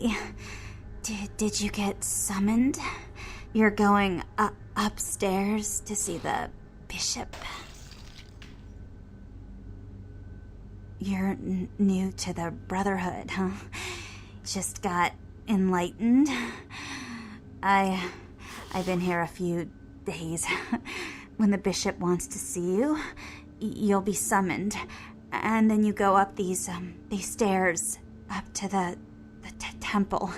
Hey, did you get summoned? You're going upstairs to see the bishop. You're new to the Brotherhood, huh? Just got enlightened. I've been here a few days. When the bishop wants to see you, you'll be summoned, and then you go up these stairs up to the temple.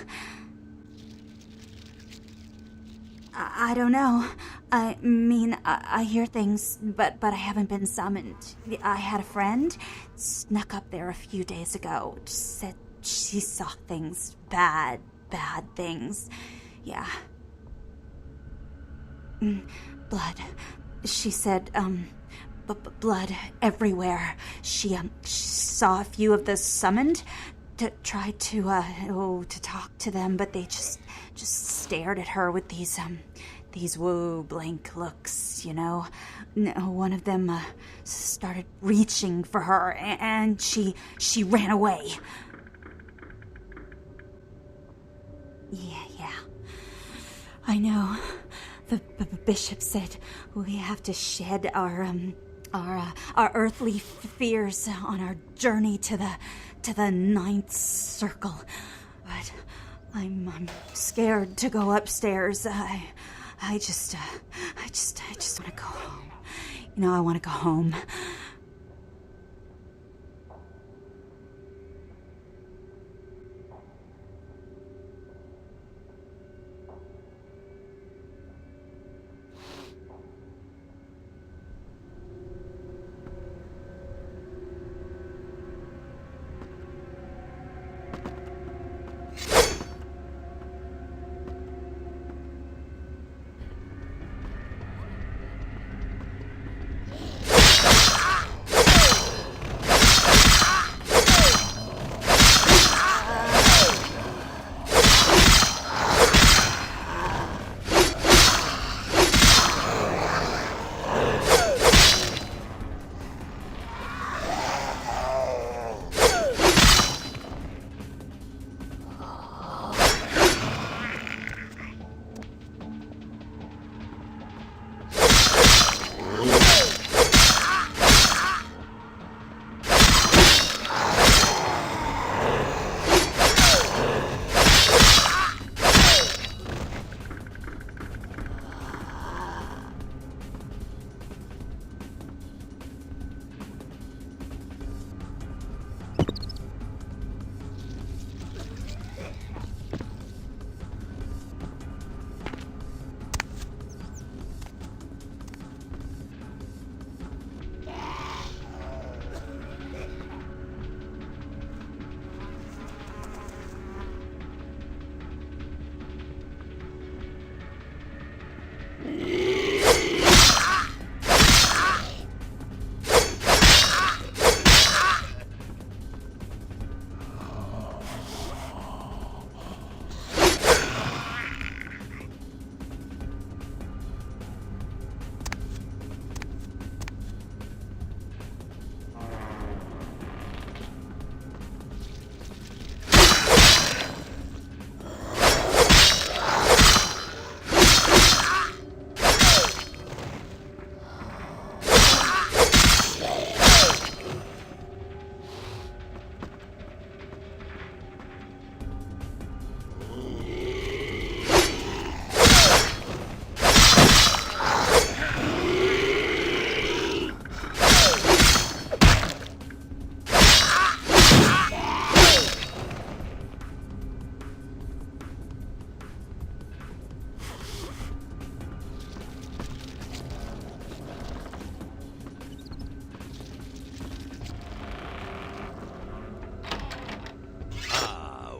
I don't know. I mean, I hear things, but I haven't been summoned. I had a friend snuck up there a few days ago. Said she saw things, bad things. Yeah. Blood. She said, blood everywhere. She saw a few of the summoned to try to talk to them, but they just stared at her with these blank looks, you know. One of them started reaching for her, and she ran away. Yeah. I know. The bishop said we have to shed our earthly fears on our journey to the ninth circle, but I'm scared to go upstairs. I just want to go home. You know, I want to go home.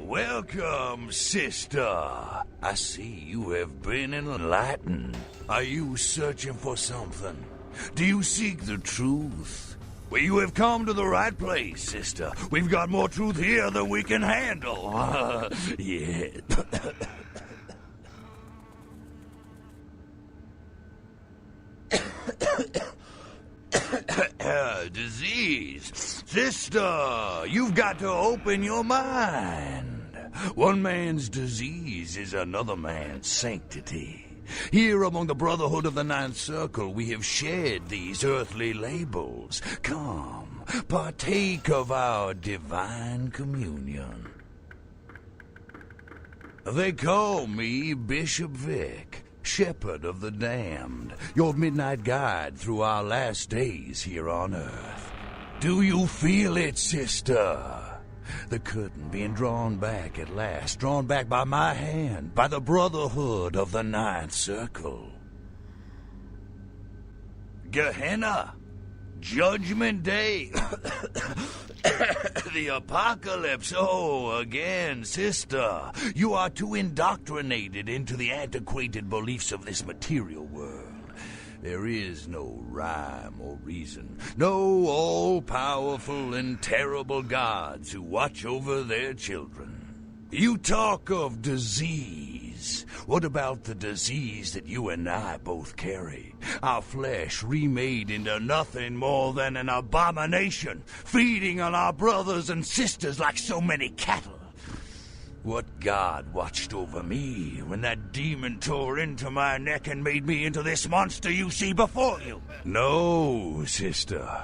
Welcome, sister. I see you have been enlightened. Are you searching for something? Do you seek the truth? Well, you have come to the right place, sister. We've got more truth here than we can handle. Yeah. Disease. Sister, you've got to open your mind. One man's disease is another man's sanctity. Here among the Brotherhood of the Ninth Circle, we have shared these earthly labels. Come, partake of our divine communion. They call me Bishop Vic, Shepherd of the Damned, your midnight guide through our last days here on Earth. Do you feel it, sister? The curtain being drawn back at last, drawn back by my hand, by the Brotherhood of the Ninth Circle. Gehenna, Judgment Day, the apocalypse. Oh, again, sister, you are too indoctrinated into the antiquated beliefs of this material world. There is no rhyme or reason, no all-powerful and terrible gods who watch over their children. You talk of disease. What about the disease that you and I both carry? Our flesh remade into nothing more than an abomination, feeding on our brothers and sisters like so many cattle. What god watched over me when that demon tore into my neck and made me into this monster you see before you? No, sister.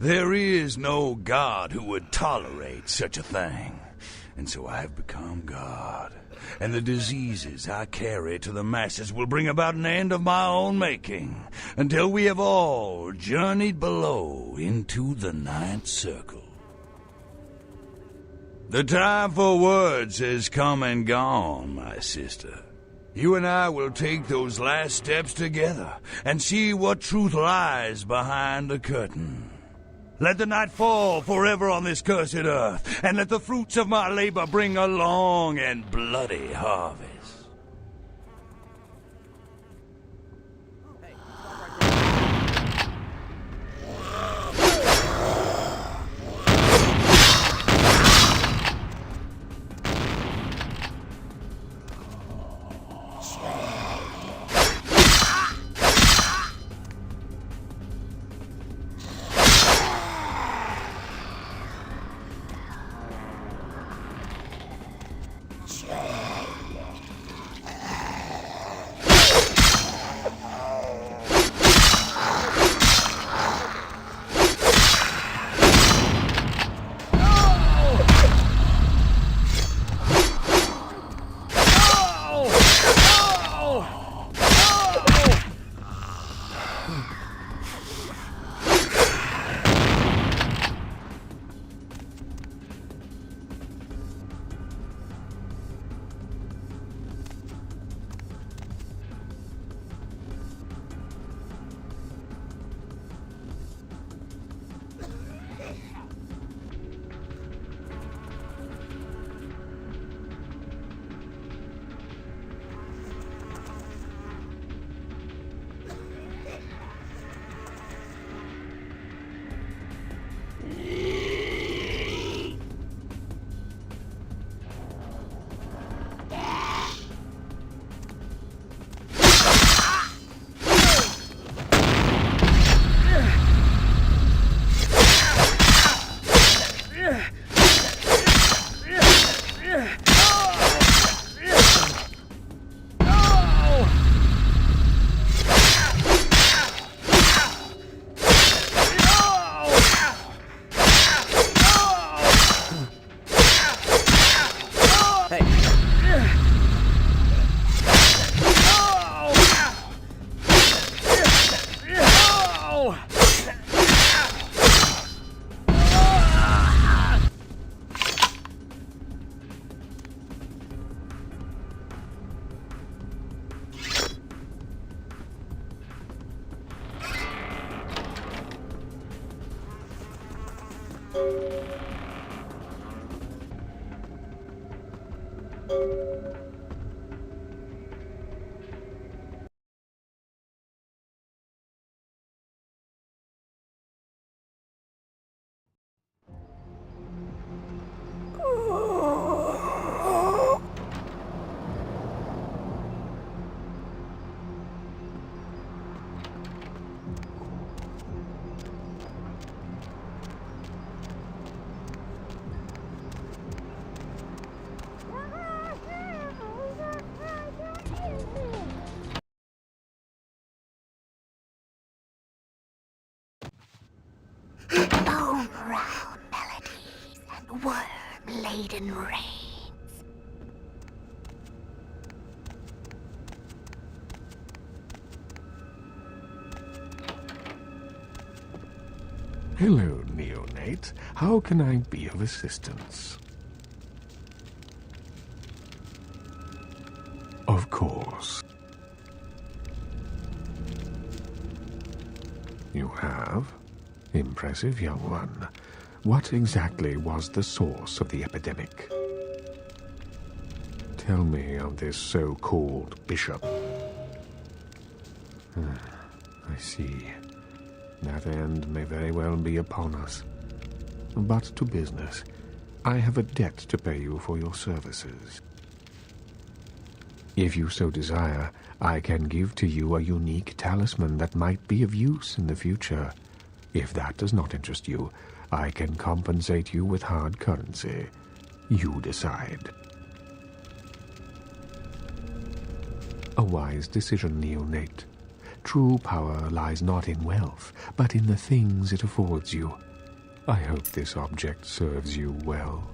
There is no god who would tolerate such a thing. And so I have become God. And the diseases I carry to the masses will bring about an end of my own making, until we have all journeyed below into the Ninth Circle. The time for words has come and gone, my sister. You and I will take those last steps together and see what truth lies behind the curtain. Let the night fall forever on this cursed earth, and let the fruits of my labor bring a long and bloody harvest. brown melodies and worm-laden rains. Hello, neonate. How can I be of assistance? Of course. You have? Impressive, young one. What exactly was the source of the epidemic? Tell me of this so-called bishop. I see. That end may very well be upon us. But to business. I have a debt to pay you for your services. If you so desire, I can give to you a unique talisman that might be of use in the future. If that does not interest you, I can compensate you with hard currency. You decide. A wise decision, neonate. True power lies not in wealth, but in the things it affords you. I hope this object serves you well.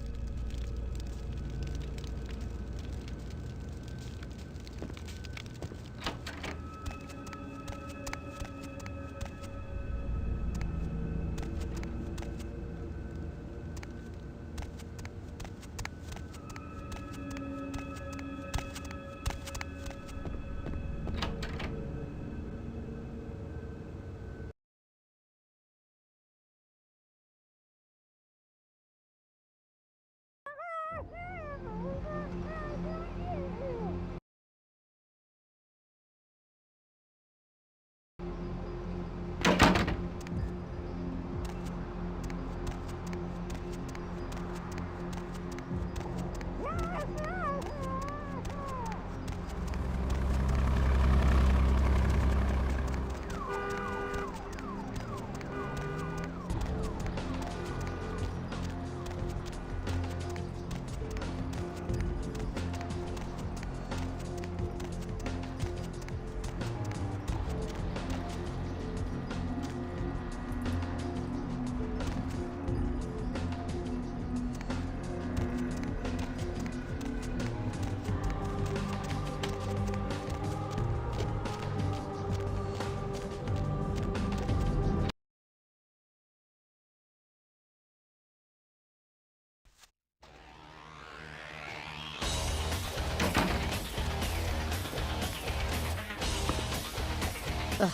Ugh,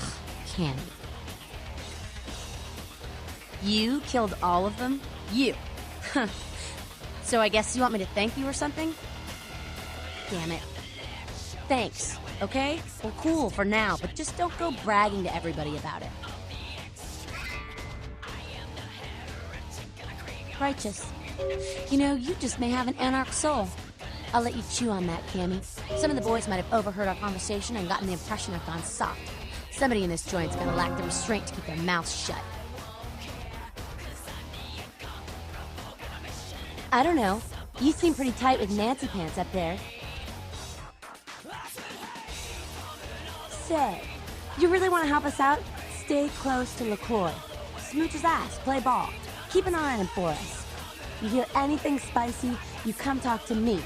Candy. You killed all of them? You. So I guess you want me to thank you or something? Damn it. Thanks, okay? Well, cool for now, but just don't go bragging to everybody about it. Righteous. You know, you just may have an anarch soul. I'll let you chew on that, Cammy. Some of the boys might have overheard our conversation and gotten the impression I've gone soft. Somebody in this joint's gonna lack the restraint to keep their mouths shut. I don't know. You seem pretty tight with Nancy Pants up there. Say, you really want to help us out? Stay close to LaCroix. Smooch his ass, play ball. Keep an eye on him for us. You hear anything spicy, you come talk to me.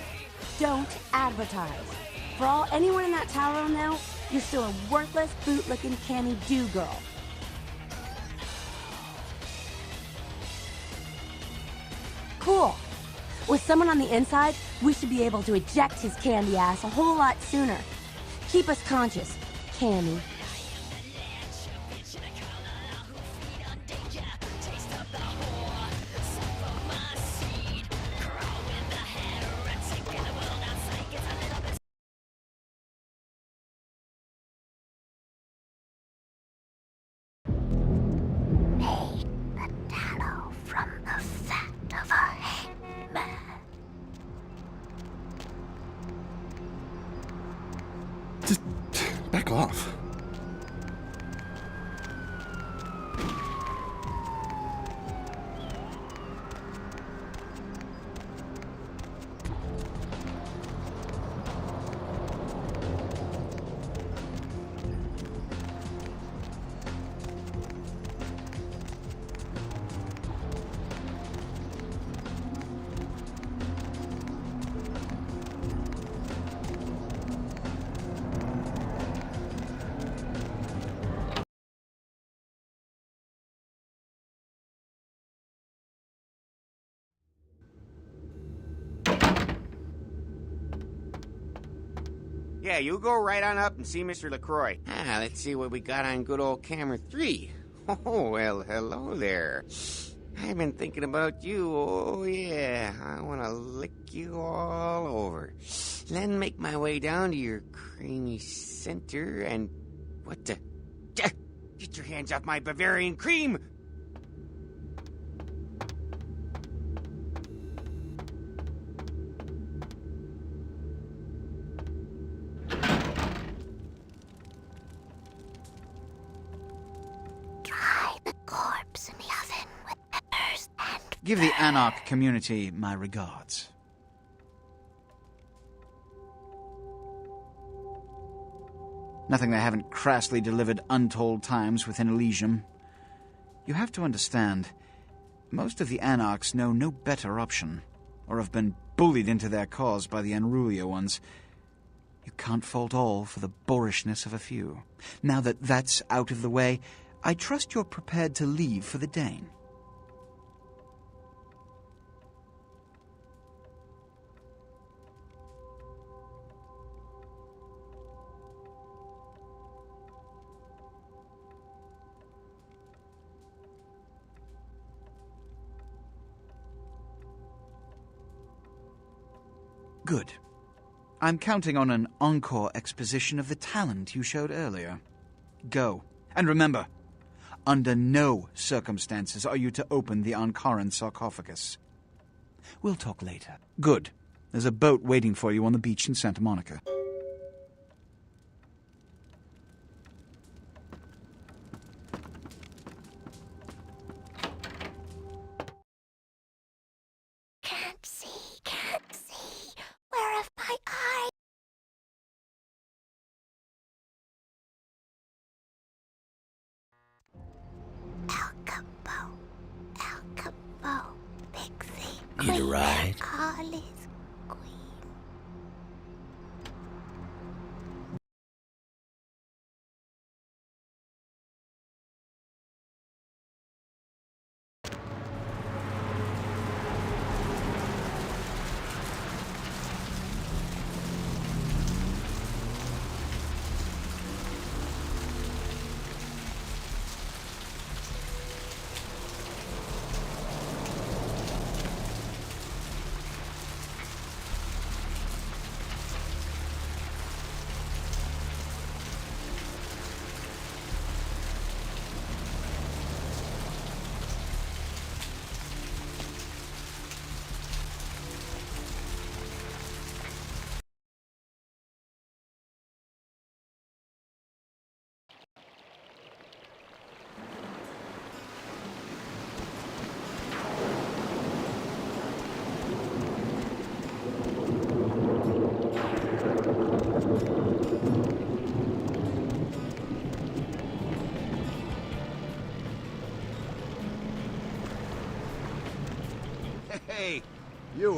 Don't advertise. For all anyone in that tower will know, you're still a worthless, boot-licking canny-do girl. Cool. With someone on the inside, we should be able to eject his candy ass a whole lot sooner. Keep us conscious, Cammy. Just back off. Yeah, you go right on up and see Mr. LaCroix. Let's see what we got on good old camera 3. Oh, well, hello there. I've been thinking about you. Oh, yeah. I want to lick you all over. Then make my way down to your creamy center and... What the... Get your hands off my Bavarian cream! Corpse in the oven with peppers and... Give the Anarch community my regards. Nothing they haven't crassly delivered untold times within Elysium. You have to understand, most of the Anarchs know no better option, or have been bullied into their cause by the unrulier ones. You can't fault all for the boorishness of a few. Now that that's out of the way, I trust you're prepared to leave for the Dane. Good. I'm counting on an encore exposition of the talent you showed earlier. Go. And remember, under no circumstances are you to open the Ankaran sarcophagus. We'll talk later. Good. There's a boat waiting for you on the beach in Santa Monica. Can't see. Where have my eyes? El Capo, Pixie, Need a ride? Carly's queen.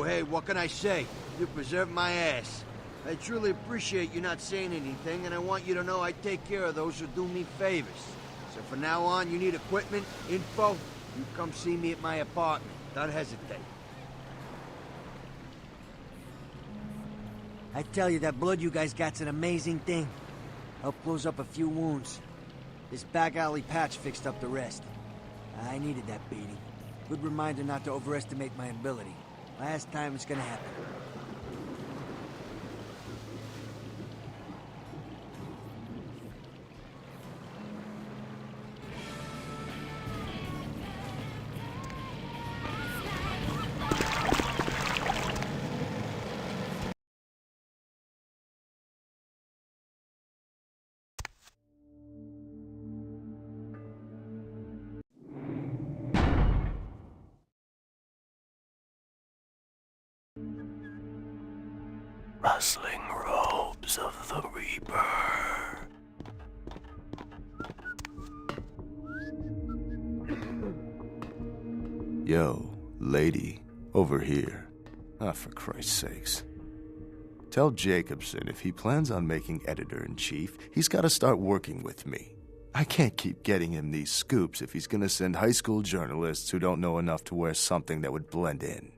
Hey, what can I say? You preserved my ass. I truly appreciate you not saying anything, and I want you to know I take care of those who do me favors. So from now on, you need equipment, info, you come see me at my apartment. Don't hesitate. I tell you, that blood you guys got's an amazing thing. Helped close up a few wounds. This back alley patch fixed up the rest. I needed that beating. Good reminder not to overestimate my ability. Last time it's gonna happen. Rustling robes of the Reaper. Yo, lady, over here. Ah, for Christ's sakes. Tell Jacobson if he plans on making editor-in-chief, he's got to start working with me. I can't keep getting him these scoops if he's gonna send high school journalists who don't know enough to wear something that would blend in.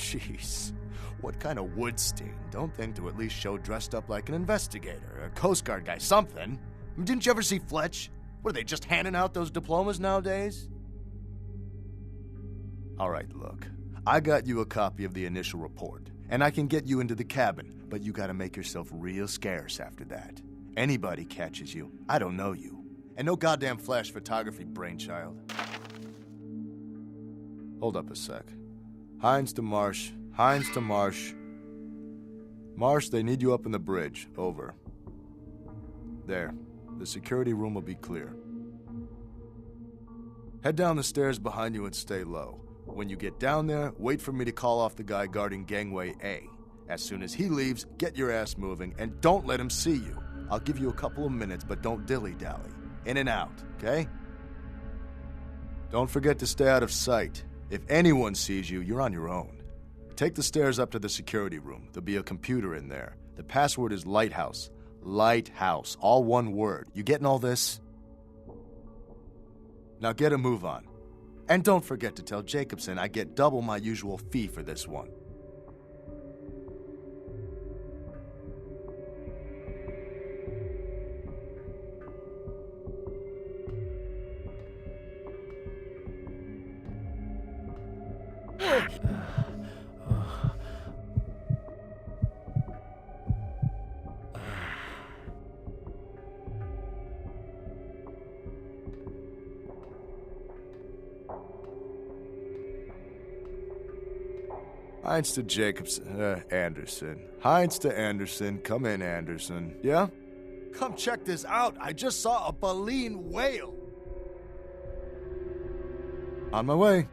Jeez. What kind of Woodstein don't think to at least show dressed up like an investigator, a Coast Guard guy, something? Didn't you ever see Fletch? What, are they just handing out those diplomas nowadays? All right, look. I got you a copy of the initial report, and I can get you into the cabin, but you gotta make yourself real scarce after that. Anybody catches you, I don't know you. And no goddamn flash photography, brainchild. Hold up a sec. Hines to Marsh. Hines to Marsh. Marsh, they need you up in the bridge. Over. There. The security room will be clear. Head down the stairs behind you and stay low. When you get down there, wait for me to call off the guy guarding gangway A. As soon as he leaves, get your ass moving, and don't let him see you. I'll give you a couple of minutes, but don't dilly-dally. In and out, okay? Don't forget to stay out of sight. If anyone sees you, you're on your own. Take the stairs up to the security room. There'll be a computer in there. The password is Lighthouse. Lighthouse. All one word. You getting all this? Now get a move on. And don't forget to tell Jacobson I get double my usual fee for this one. Hines to Jacobson, Anderson. Hines to Anderson. Come in, Anderson. Yeah? Come check this out. I just saw a baleen whale. On my way.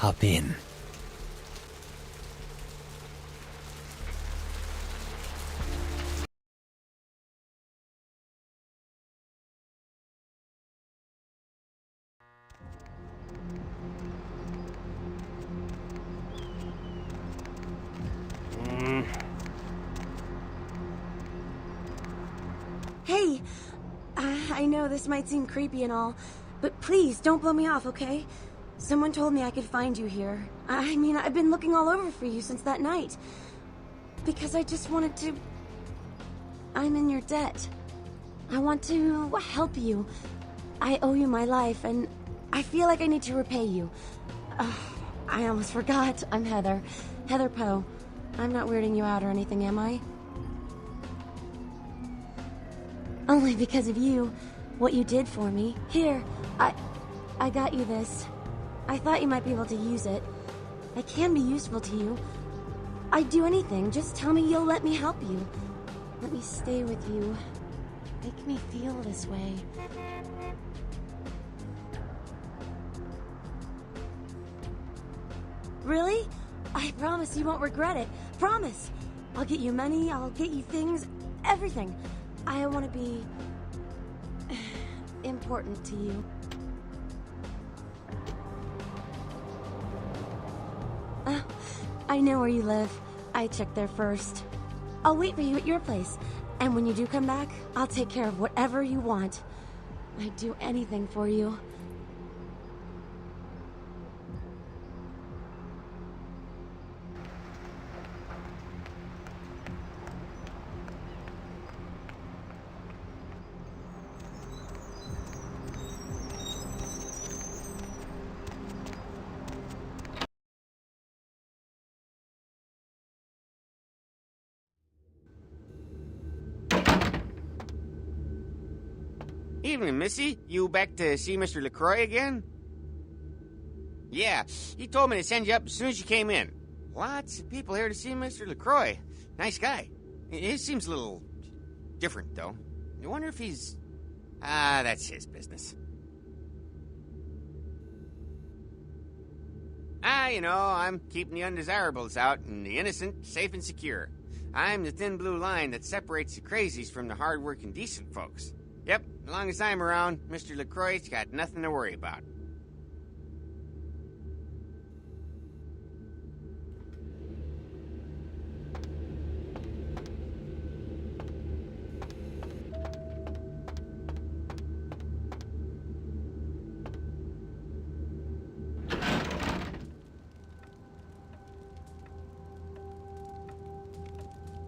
Hop in. Hey, I know this might seem creepy and all, but please don't blow me off, okay? Someone told me I could find you here. I mean, I've been looking all over for you since that night. Because I just wanted to... I'm in your debt. I want to help you. I owe you my life, and I feel like I need to repay you. I almost forgot. I'm Heather. Heather Poe. I'm not weirding you out or anything, am I? Only because of you. What you did for me. Here, I got you this. I thought you might be able to use it. I can be useful to you. I'd do anything. Just tell me you'll let me help you. Let me stay with you. Make me feel this way. Really? I promise you won't regret it. Promise! I'll get you money, I'll get you things, everything. I want to be... important to you. I know where you live. I checked there first. I'll wait for you at your place. And when you do come back, I'll take care of whatever you want. I'd do anything for you. Evening, Missy. You back to see Mr. LaCroix again? Yeah, he told me to send you up as soon as you came in. Lots of people here to see Mr. LaCroix. Nice guy. He seems a little different, though. I wonder if he's... that's his business. I'm keeping the undesirables out and the innocent safe and secure. I'm the thin blue line that separates the crazies from the hard-working decent folks. Yep, as long as I'm around, Mr. LaCroix's got nothing to worry about.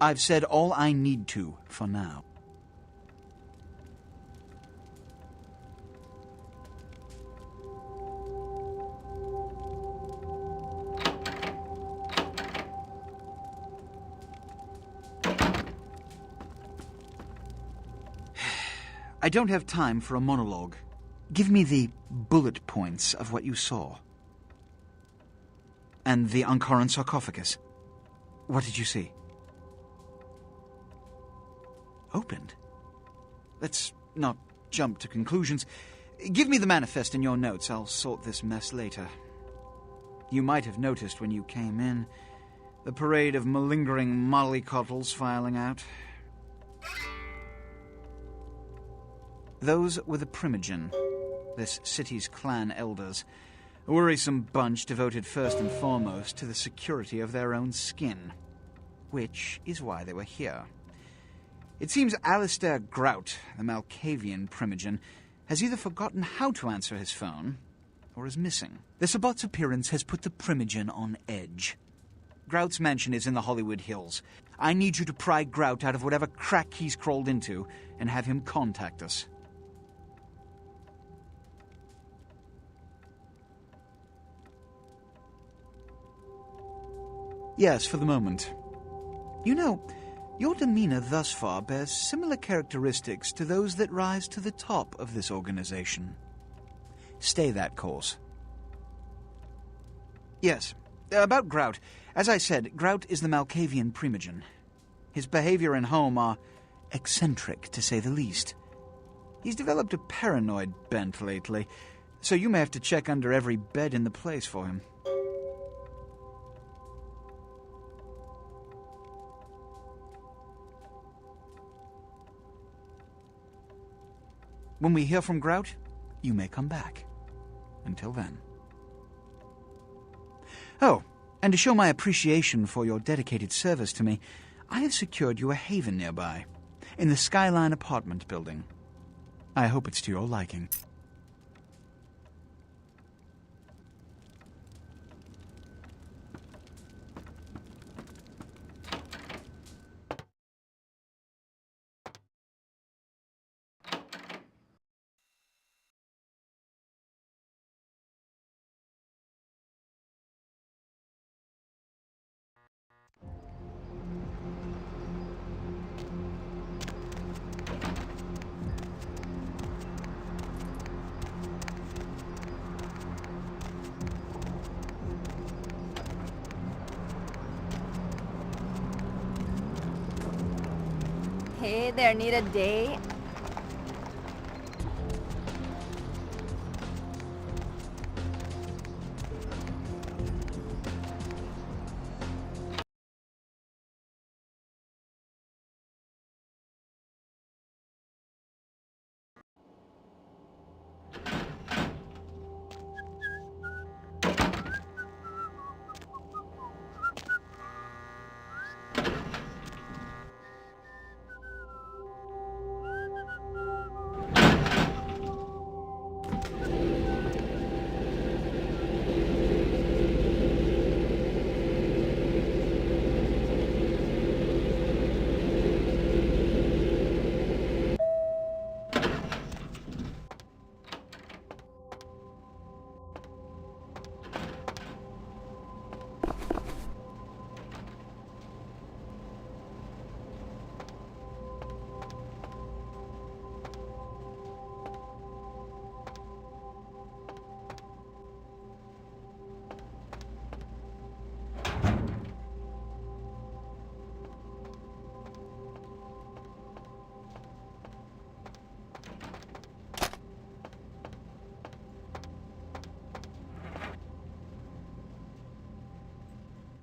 I've said all I need to for now. I don't have time for a monologue. Give me the bullet points of what you saw. And the Ankaran sarcophagus. What did you see? Opened? Let's not jump to conclusions. Give me the manifest in your notes. I'll sort this mess later. You might have noticed when you came in the parade of malingering mollycoddles filing out. Those were the Primogen, this city's clan elders, a worrisome bunch devoted first and foremost to the security of their own skin, which is why they were here. It seems Alistair Grout, the Malkavian Primogen, has either forgotten how to answer his phone or is missing. The Sabbat's appearance has put the Primogen on edge. Grout's mansion is in the Hollywood Hills. I need you to pry Grout out of whatever crack he's crawled into and have him contact us. Yes, for the moment. You know, your demeanor thus far bears similar characteristics to those that rise to the top of this organization. Stay that course. Yes, about Grout. As I said, Grout is the Malkavian Primogen. His behavior and home are eccentric, to say the least. He's developed a paranoid bent lately, so you may have to check under every bed in the place for him. When we hear from Grout, you may come back. Until then. Oh, and to show my appreciation for your dedicated service to me, I have secured you a haven nearby, in the Skyline apartment building. I hope it's to your liking. Hey there, need a date?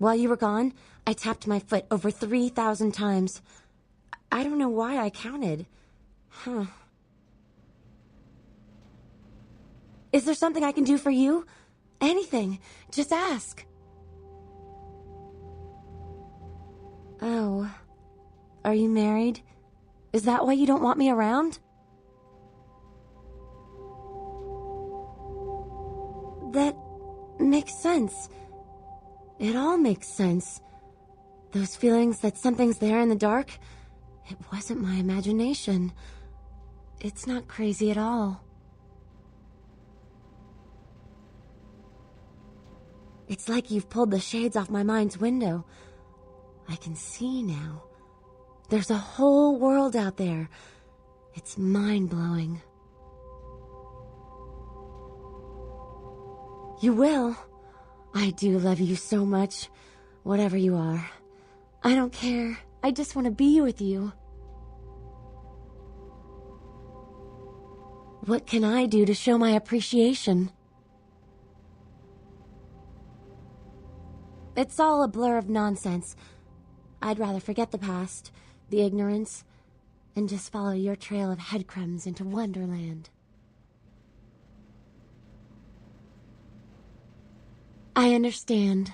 While you were gone, I tapped my foot over 3,000 times. I don't know why I counted. Huh. Is there something I can do for you? Anything. Just ask. Oh. Are you married? Is that why you don't want me around? That makes sense. It all makes sense. Those feelings that something's there in the dark, it wasn't my imagination. It's not crazy at all. It's like you've pulled the shades off my mind's window. I can see now. There's a whole world out there. It's mind-blowing. You will. I do love you so much, whatever you are. I don't care. I just want to be with you. What can I do to show my appreciation? It's all a blur of nonsense. I'd rather forget the past, the ignorance, and just follow your trail of headcrumbs into Wonderland. I understand.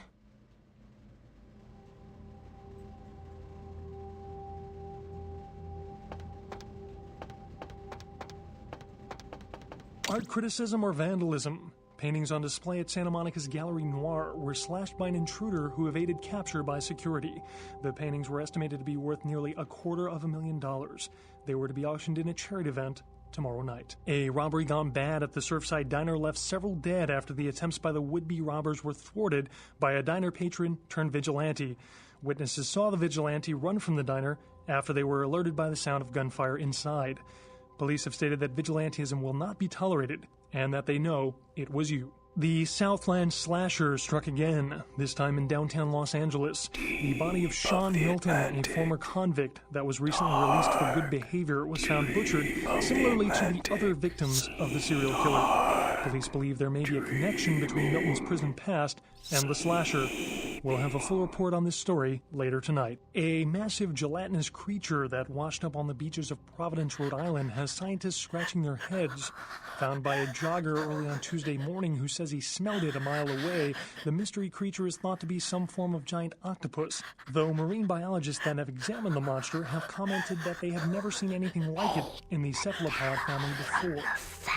Art criticism or vandalism? Paintings on display at Santa Monica's Gallery Noir were slashed by an intruder who evaded capture by security. The paintings were estimated to be worth nearly $250,000. They were to be auctioned in a charity event tomorrow night. A robbery gone bad at the Surfside Diner left several dead after the attempts by the would-be robbers were thwarted by a diner patron turned vigilante. Witnesses saw the vigilante run from the diner after they were alerted by the sound of gunfire inside. Police have stated that vigilantism will not be tolerated and that they know it was you. The Southland slasher struck again, this time in downtown Los Angeles. The body of Sean Milton, a former convict that was recently released for good behavior, was found butchered, similarly to the other victims of the serial killer. Police believe there may be a connection between Milton's prison past and the slasher. We'll have a full report on this story later tonight. A massive gelatinous creature that washed up on the beaches of Providence, Rhode Island, has scientists scratching their heads. Found by a jogger early on Tuesday morning who says he smelled it a mile away, the mystery creature is thought to be some form of giant octopus, though marine biologists that have examined the monster have commented that they have never seen anything like it in the cephalopod family before.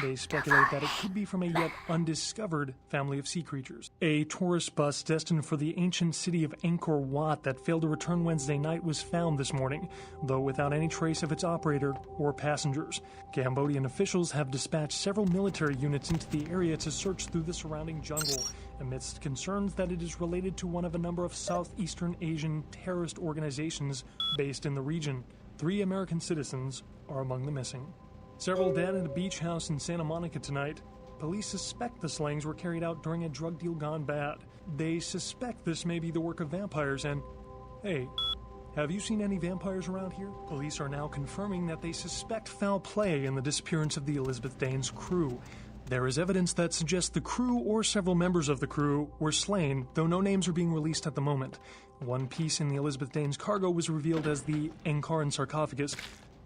They speculate that it could be from a yet undiscovered family of sea creatures. A tourist bus destined for the ancient city of Angkor Wat that failed to return Wednesday night was found this morning, though without any trace of its operator or passengers. Cambodian officials have dispatched several military units into the area to search through the surrounding jungle, amidst concerns that it is related to one of a number of Southeastern Asian terrorist organizations based in the region. 3 American citizens are among the missing. Several dead at a beach house in Santa Monica tonight. Police suspect the slayings were carried out during a drug deal gone bad. They suspect this may be the work of vampires and, hey, have you seen any vampires around here? Police are now confirming that they suspect foul play in the disappearance of the Elizabeth Dane's crew. There is evidence that suggests the crew or several members of the crew were slain, though no names are being released at the moment. One piece in the Elizabeth Dane's cargo was revealed as the Ankaran sarcophagus.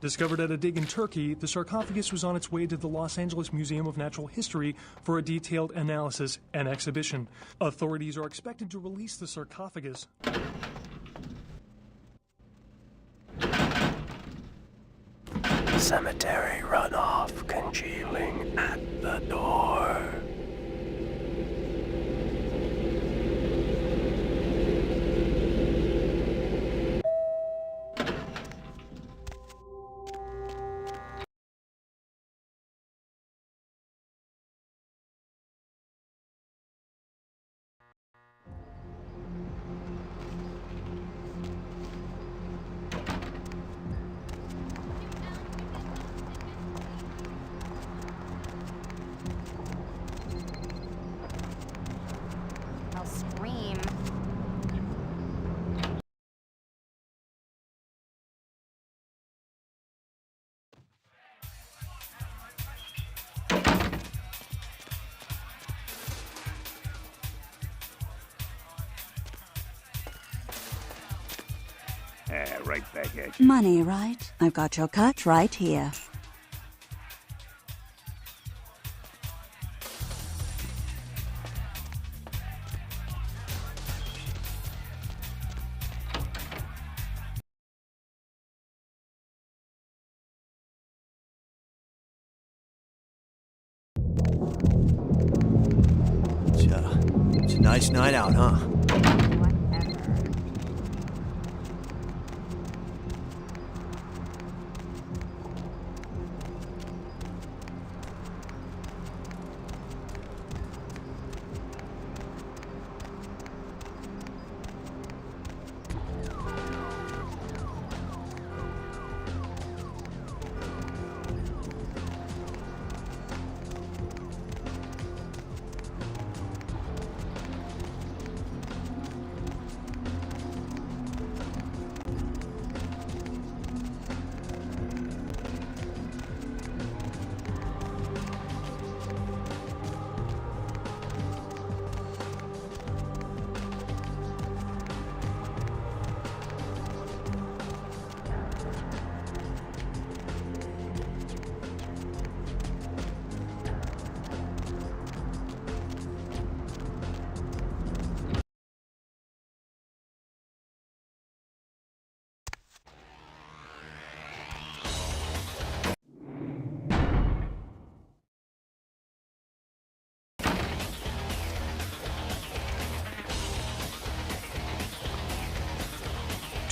Discovered at a dig in Turkey, the sarcophagus was on its way to the Los Angeles Museum of Natural History for a detailed analysis and exhibition. Authorities are expected to release the sarcophagus. Cemetery runoff congealing at the door. I'll scream. Right back at you. Money, right? I've got your cut right here. It's a nice night out, huh?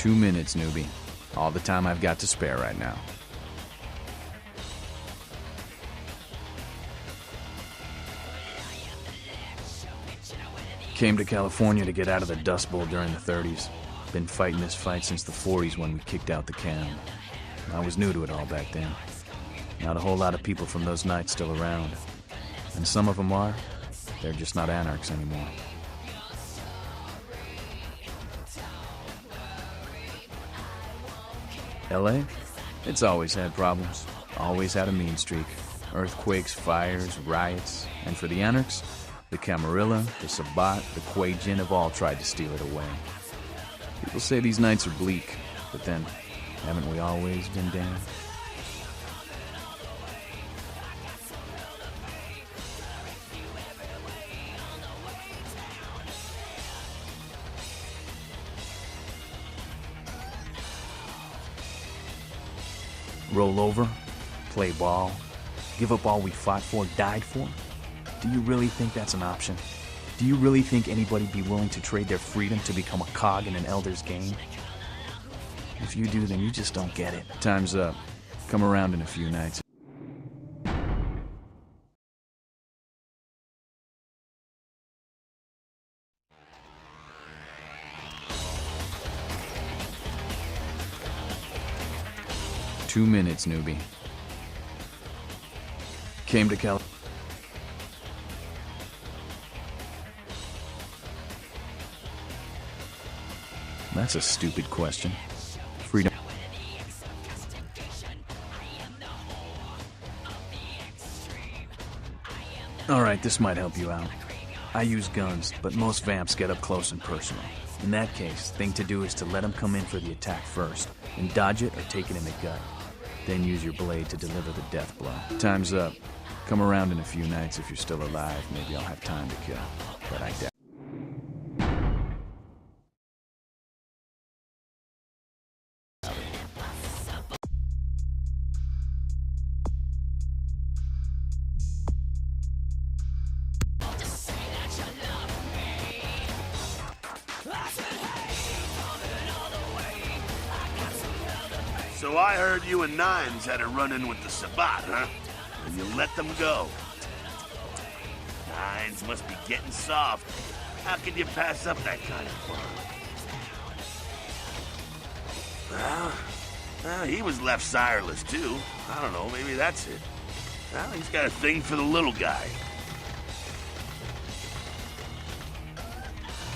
2 minutes, newbie. All the time I've got to spare right now. Came to California to get out of the Dust Bowl during the 30s. Been fighting this fight since the 40s when we kicked out the cam. I was new to it all back then. Not a whole lot of people from those nights still around. And some of them are. They're just not anarchs anymore. LA? It's always had problems. Always had a mean streak. Earthquakes, fires, riots. And for the anarchs, the Camarilla, the Sabbat, the Quajin have all tried to steal it away. People say these nights are bleak, but then, haven't we always been damned? Roll over, play ball, give up all we fought for, died for? Do you really think that's an option? Do you really think anybody'd be willing to trade their freedom to become a cog in an elder's game? If you do, then you just don't get it. Time's up. Come around in a few nights. Two minutes, newbie. Came to California. That's a stupid question. Freedom. Alright, this might help you out. I use guns, but most vamps get up close and personal. In that case, thing to do is to let them come in for the attack first, and dodge it or take it in the gut. Then use your blade to deliver the death blow. Time's up. Come around in a few nights if you're still alive. Maybe I'll have time to kill. But I doubt. So I heard you and Nines had a run-in with the Sabbat, huh? And you let them go. Nines must be getting soft. How could you pass up that kind of fun? Well, he was left sireless, too. I don't know, maybe that's it. Well, he's got a thing for the little guy.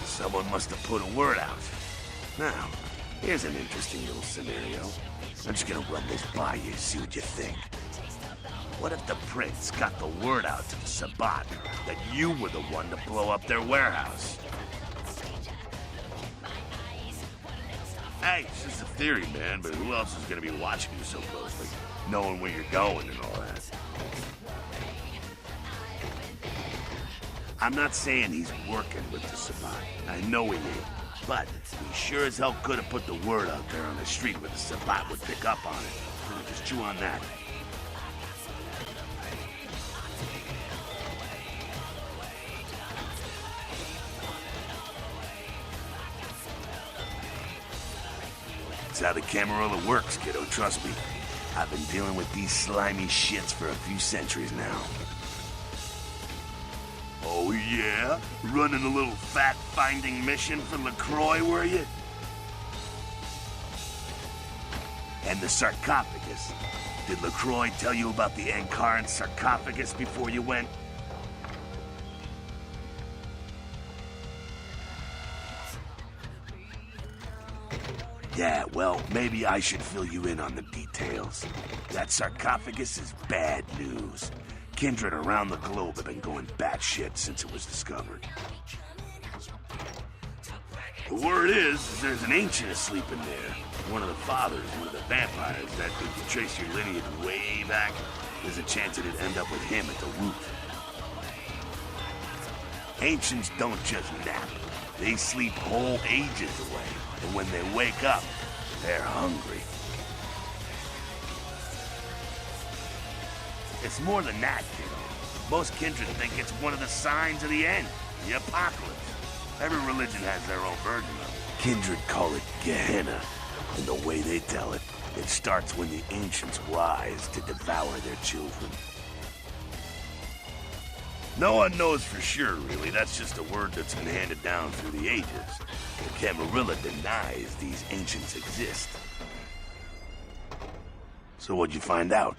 Someone must have put a word out. Now, here's an interesting little scenario. I'm just gonna run this by you, see what you think. What if the prince got the word out to the Sabbat that you were the one to blow up their warehouse? Hey, it's just a theory, man, but who else is gonna be watching you so closely, knowing where you're going and all that? I'm not saying he's working with the Sabbat. I know he ain't. But we sure as hell could have put the word out there on the street where the Sabbat would pick up on it. Just chew on that. That's how the Camarilla works, kiddo, trust me. I've been dealing with these slimy shits for a few centuries now. Oh yeah? Running a little fact-finding mission for LaCroix, were you? And the sarcophagus. Did LaCroix tell you about the Ankaran sarcophagus before you went? Yeah, well, maybe I should fill you in on the details. That sarcophagus is bad news. Kindred around the globe have been going batshit since it was discovered. The word is there's an ancient asleep in there. One of the fathers, one of the vampires, that if you trace your lineage way back, there's a chance it'd end up with him at the root. Ancients don't just nap. They sleep whole ages away. And when they wake up, they're hungry. It's more than that, kiddo. Most kindred think it's one of the signs of the end, the apocalypse. Every religion has their own version of it. Kindred call it Gehenna, And the way they tell it, it starts when the ancients rise to devour their children. No one knows for sure, really. That's just a word that's been handed down through the ages. The Camarilla denies these ancients exist. So what'd you find out?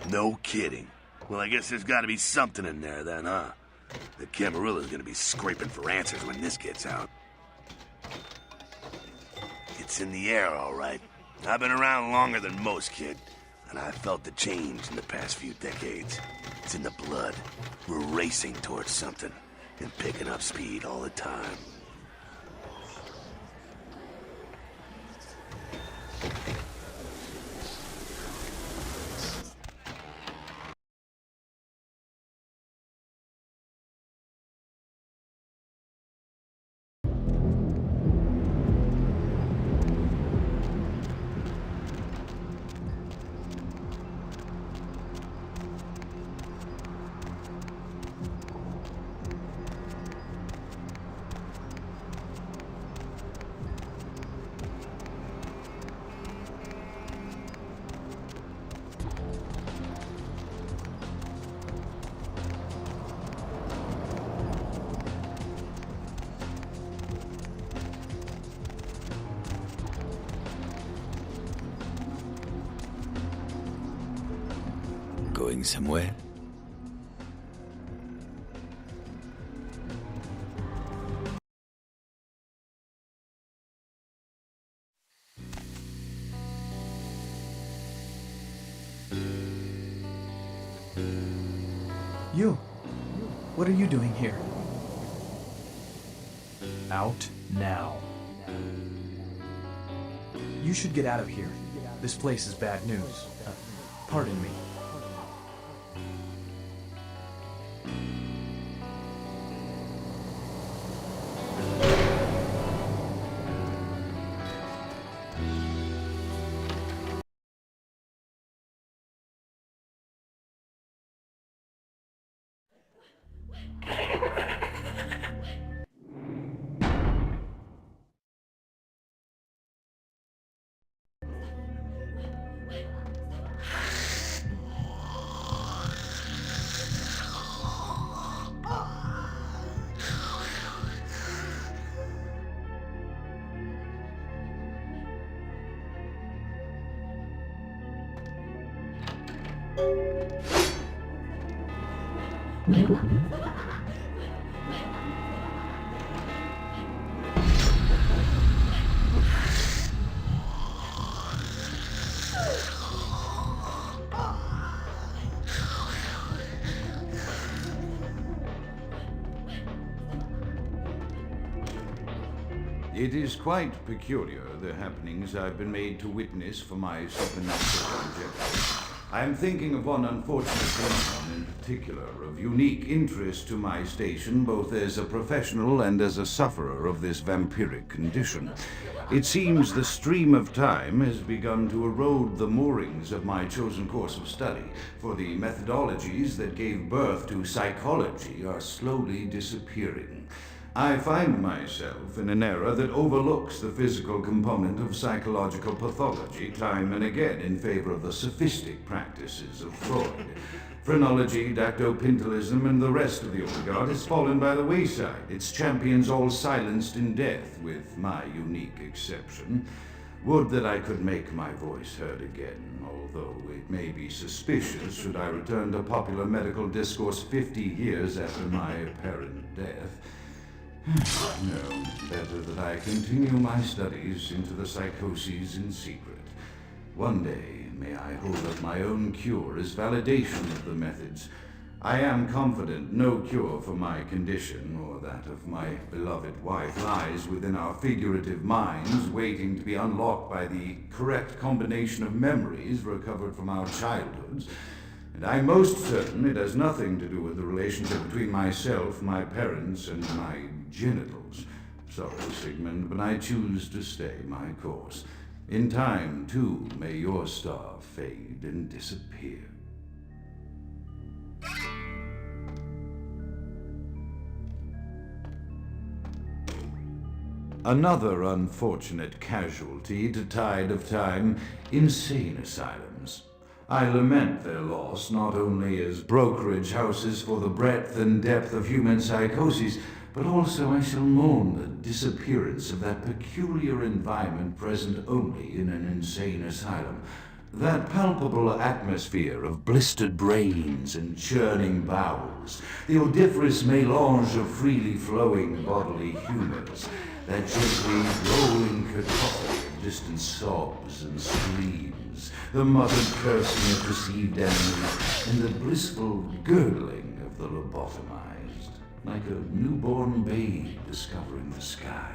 No kidding. Well, I guess there's gotta be something in there then, huh? The Camarilla's gonna be scraping for answers when this gets out. It's in the air, all right. I've been around longer than most, kid. And I've felt the change in the past few decades. It's in the blood. We're racing towards something. And picking up speed all the time. Going somewhere? You! What are you doing here? Out now. You should get out of here. This place is bad news. Pardon me. It is quite peculiar, the happenings I've been made to witness for my supernatural objectives. I am thinking of one unfortunate phenomenon in particular, of unique interest to my station, both as a professional and as a sufferer of this vampiric condition. It seems the stream of time has begun to erode the moorings of my chosen course of study, for the methodologies that gave birth to psychology are slowly disappearing. I find myself in an era that overlooks the physical component of psychological pathology time and again in favor of the sophistic practices of Freud. Phrenology, dactopintilism, and the rest of the old guard has fallen by the wayside, its champions all silenced in death, with my unique exception. Would that I could make my voice heard again, although it may be suspicious should I return to popular medical discourse 50 years after my apparent death. No, better that I continue my studies into the psychoses in secret. One day, may I hold up my own cure as validation of the methods. I am confident no cure for my condition, or that of my beloved wife, lies within our figurative minds, waiting to be unlocked by the correct combination of memories recovered from our childhoods. And I'm most certain it has nothing to do with the relationship between myself, my parents, and my genitals. Sorry, Sigmund, but I choose to stay my course. In time, too, may your star fade and disappear. Another unfortunate casualty to tide of time, insane asylums. I lament their loss not only as brokerage houses for the breadth and depth of human psychoses, but also I shall mourn the disappearance of that peculiar environment present only in an insane asylum. That palpable atmosphere of blistered brains and churning bowels, the odoriferous melange of freely flowing bodily humors, that gently rolling cacophony of distant sobs and screams, the muttered cursing of perceived enemies, and the blissful gurgling of the lobotomized, like a newborn babe discovering the sky.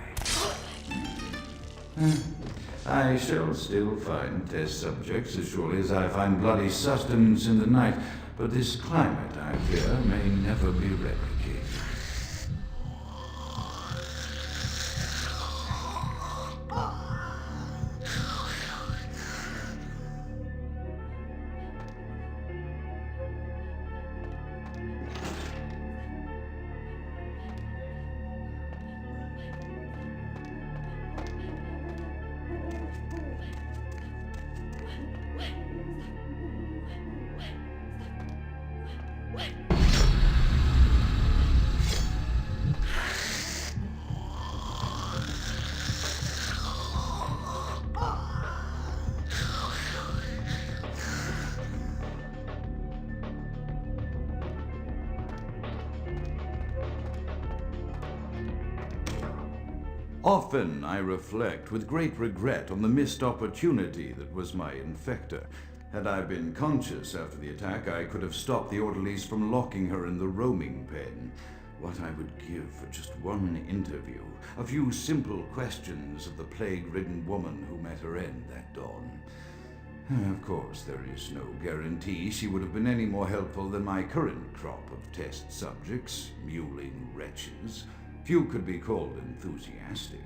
I shall still find test subjects as surely as I find bloody sustenance in the night, but this climate, I fear, may never be replicated. Often I reflect with great regret on the missed opportunity that was my infector. Had I been conscious after the attack, I could have stopped the orderlies from locking her in the roaming pen. What I would give for just one interview, a few simple questions of the plague-ridden woman who met her end that dawn. Of course, there is no guarantee she would have been any more helpful than my current crop of test subjects, mewling wretches. Few could be called enthusiastic.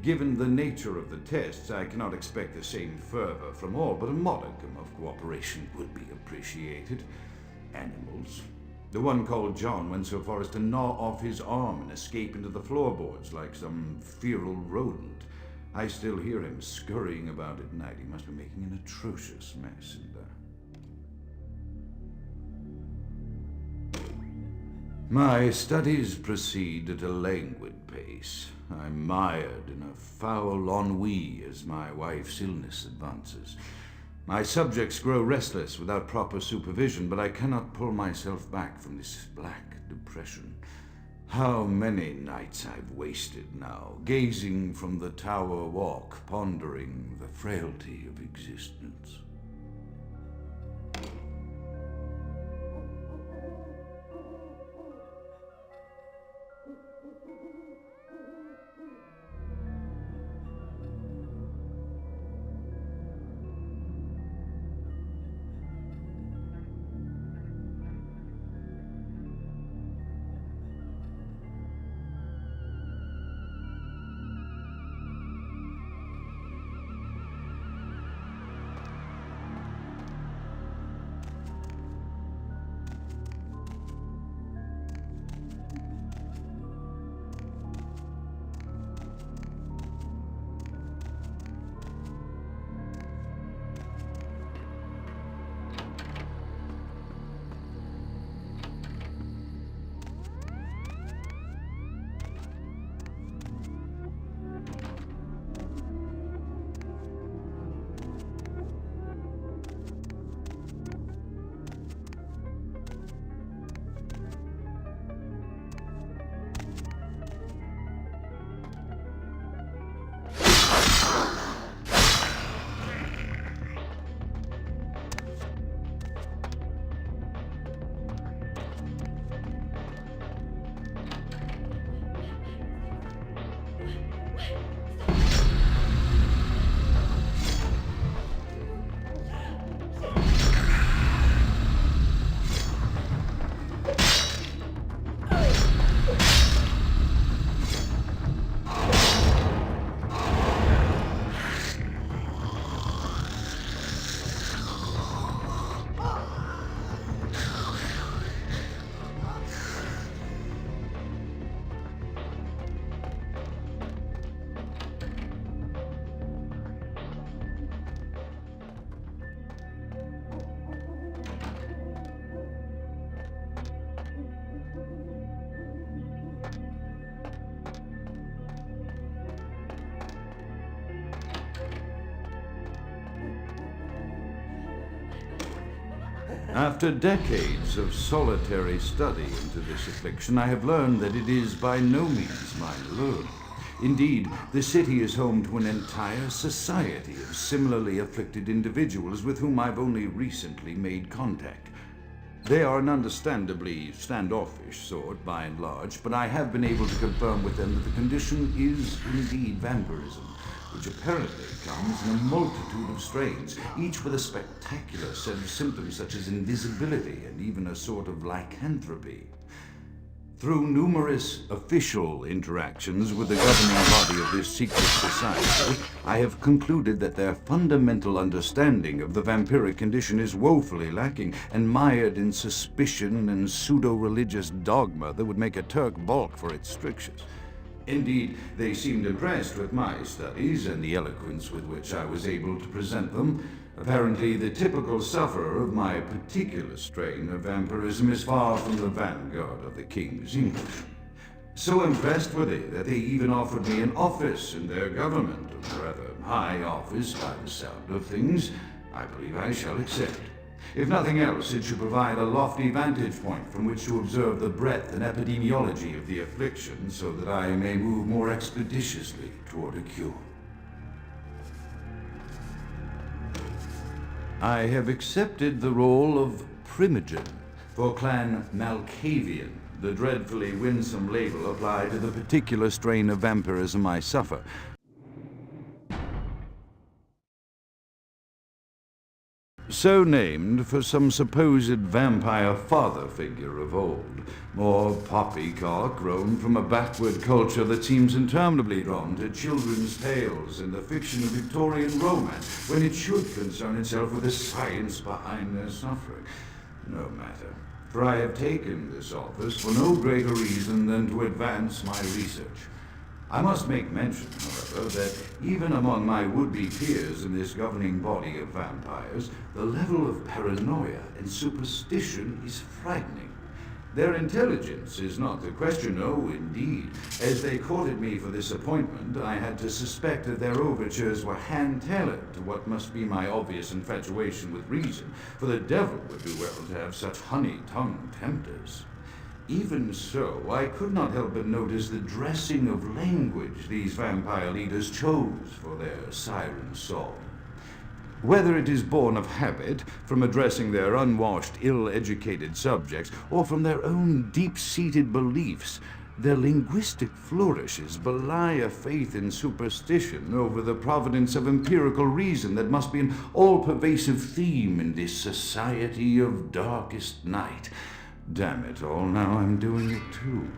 Given the nature of the tests, I cannot expect the same fervor from all, but a modicum of cooperation would be appreciated. Animals. The one called John went so far as to gnaw off his arm and escape into the floorboards like some feral rodent. I still hear him scurrying about at night. He must be making an atrocious mess in there. My studies proceed at a languid pace. I'm mired in a foul ennui as my wife's illness advances. My subjects grow restless without proper supervision, but I cannot pull myself back from this black depression. How many nights I've wasted now, gazing from the tower walk, pondering the frailty of existence. After decades of solitary study into this affliction, I have learned that it is by no means mine alone. Indeed, the city is home to an entire society of similarly afflicted individuals with whom I've only recently made contact. They are an understandably standoffish sort, by and large, but I have been able to confirm with them that the condition is indeed vampirism, which apparently comes in a multitude of strains, each with a spectacular set of symptoms such as invisibility and even a sort of lycanthropy. Through numerous official interactions with the governing body of this secret society, I have concluded that their fundamental understanding of the vampiric condition is woefully lacking and mired in suspicion and pseudo-religious dogma that would make a Turk balk for its strictures. Indeed, they seemed impressed with my studies and the eloquence with which I was able to present them. Apparently, the typical sufferer of my particular strain of vampirism is far from the vanguard of the King's English. So impressed were they that they even offered me an office in their government, a rather high office by the sound of things. I believe I shall accept. If nothing else, it should provide a lofty vantage point from which to observe the breadth and epidemiology of the affliction, so that I may move more expeditiously toward a cure. I have accepted the role of Primogen for Clan Malkavian, the dreadfully winsome label applied to the particular strain of vampirism I suffer. So named for some supposed vampire father figure of old, more poppycock grown from a backward culture that seems interminably drawn to children's tales and the fiction of Victorian romance, when it should concern itself with the science behind their suffering. No matter, for I have taken this office for no greater reason than to advance my research. I must make mention, however, that even among my would-be peers in this governing body of vampires, the level of paranoia and superstition is frightening. Their intelligence is not the question, no, indeed. As they courted me for this appointment, I had to suspect that their overtures were hand-tailored to what must be my obvious infatuation with reason, for the devil would do well to have such honey-tongued tempters. Even so, I could not help but notice the dressing of language these vampire leaders chose for their siren song. Whether it is born of habit, from addressing their unwashed, ill-educated subjects, or from their own deep-seated beliefs, their linguistic flourishes belie a faith in superstition over the providence of empirical reason that must be an all-pervasive theme in this society of darkest night. Damn it all, now I'm doing it too.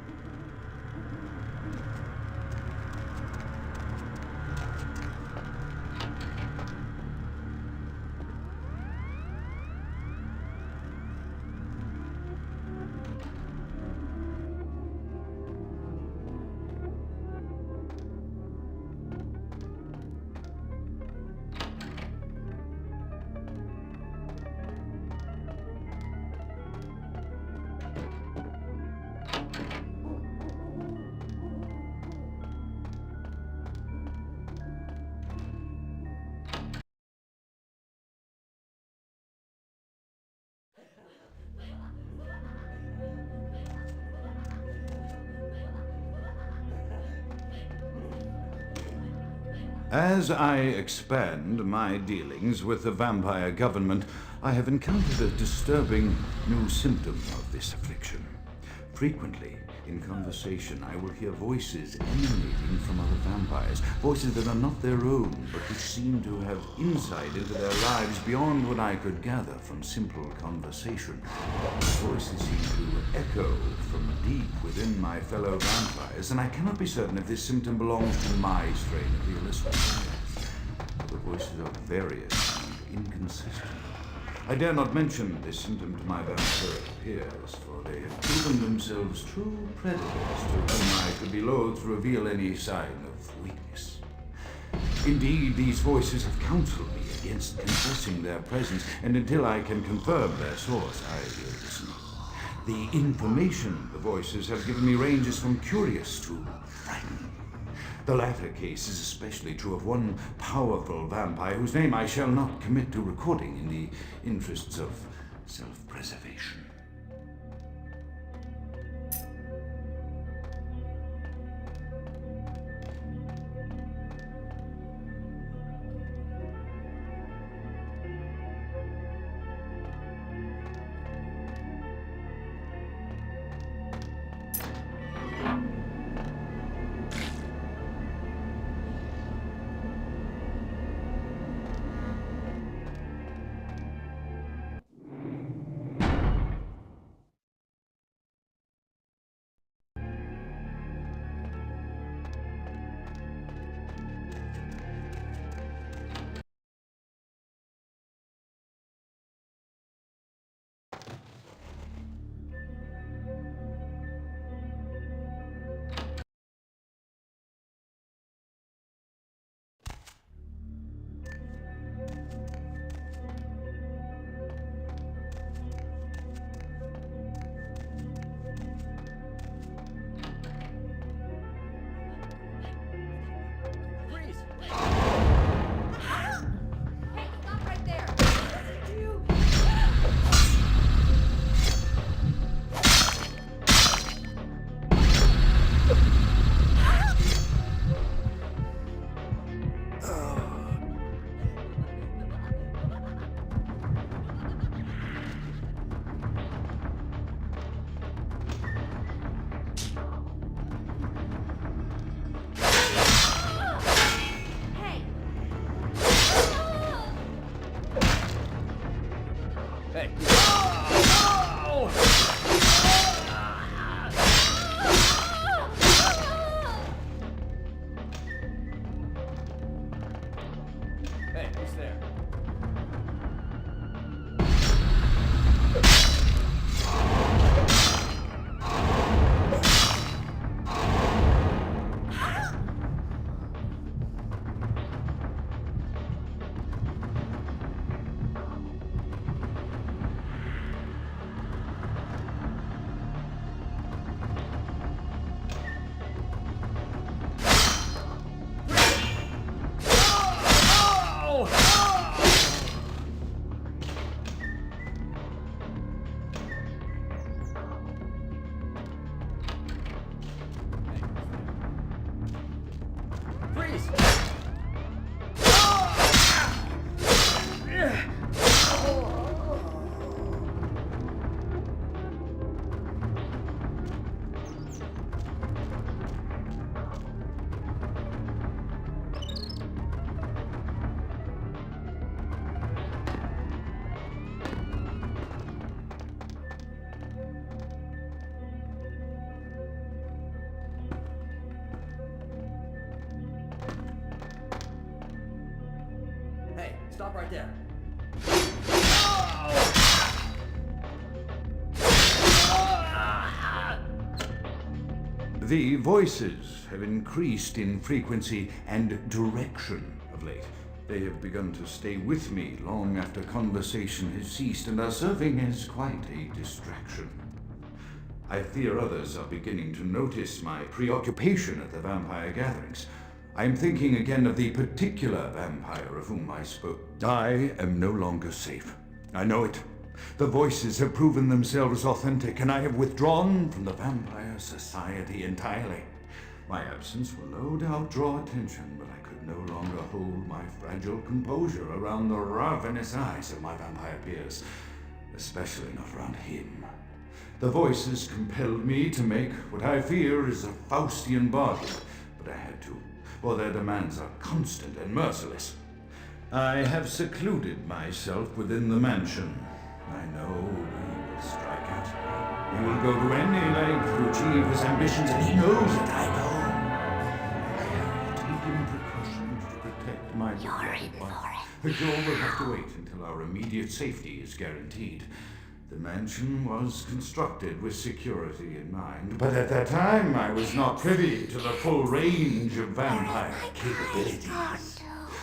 As I expand my dealings with the vampire government, I have encountered a disturbing new symptom of this affliction. Frequently, in conversation, I will hear voices emanating from other vampires, voices that are not their own, but which seem to have insight into their lives beyond what I could gather from simple conversation. These voices seem to echo from deep within my fellow vampires, and I cannot be certain if this symptom belongs to my strain of the illicit. The voices are various and inconsistent. I dare not mention this symptom to my vampiric peers, for they have proven themselves true predators to whom I could be loath to reveal any sign of weakness. Indeed, these voices have counseled me against confessing their presence, and until I can confirm their source, I will listen. The information the voices have given me ranges from curious to frightening. The latter case is especially true of one powerful vampire whose name I shall not commit to recording in the interests of self-preservation. Stop right there. The voices have increased in frequency and direction of late. They have begun to stay with me long after conversation has ceased and are serving as quite a distraction. I fear others are beginning to notice my preoccupation at the vampire gatherings. I am thinking again of the particular vampire of whom I spoke. I am no longer safe. I know it. The voices have proven themselves authentic, and I have withdrawn from the Vampire Society entirely. My absence will no doubt draw attention, but I could no longer hold my fragile composure around the ravenous eyes of my vampire peers, especially not around him. The voices compelled me to make what I fear is a Faustian bargain, but I had to, for their demands are constant and merciless. I have secluded myself within the mansion. I know he will strike at me. He will go to any length to achieve his ambitions, and he knows it, I know. I have taken precautions to protect my beloved wife. The girl will have to wait until our immediate safety is guaranteed. The mansion was constructed with security in mind, but at that time I was not privy to the full range of vampire capabilities.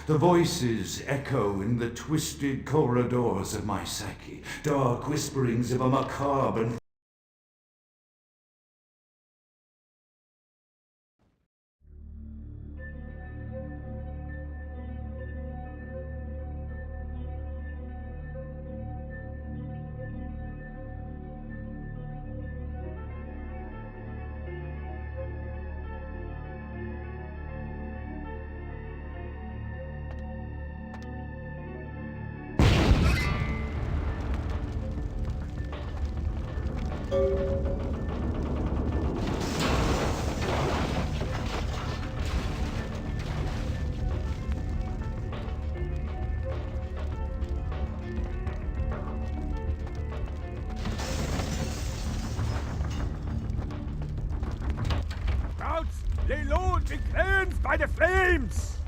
The voices echo in the twisted corridors of my psyche, dark whisperings of a macabre and Scouts, lay low and be cleansed by the flames!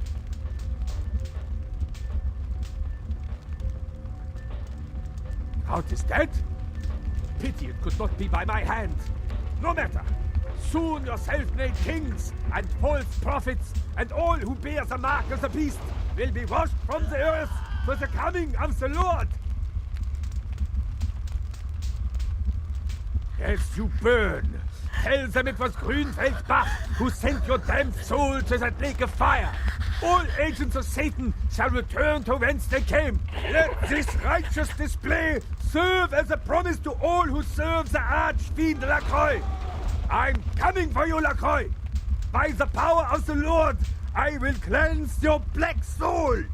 Kraut is dead? Pity it could not be by my hand. No matter. Soon your self-made kings and false prophets and all who bear the mark of the beast will be washed from the earth for the coming of the Lord. Yes, you burn. Tell them it was Grünfeld Bach who sent your damned soul to that lake of fire. All agents of Satan shall return to whence they came. Let this righteous display serve as a promise to all who serve the Archfiend Lacroix. I'm coming for you, Lacroix. By the power of the Lord, I will cleanse your black soul.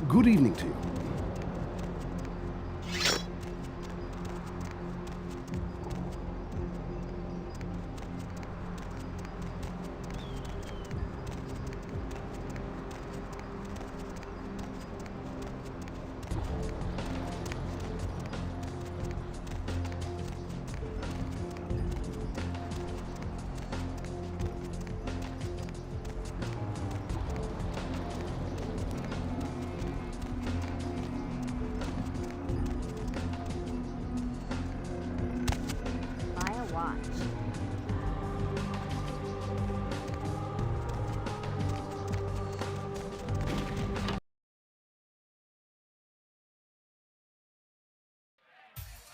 Good evening to you.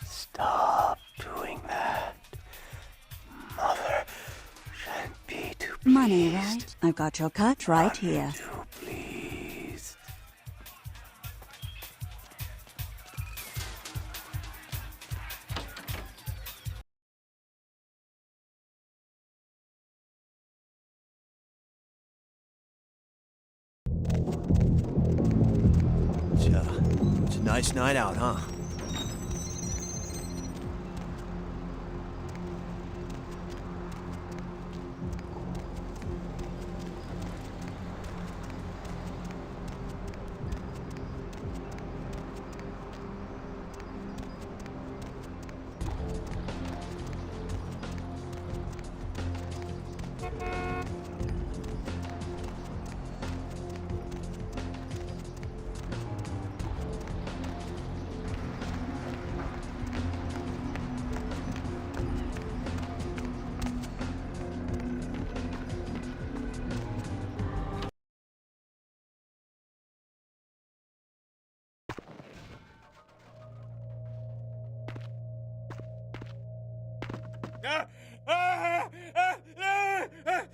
Stop doing that. Mother shan't be too pleased. Money, right? I've got your cut right here. Too pleased. It's a nice night out, huh?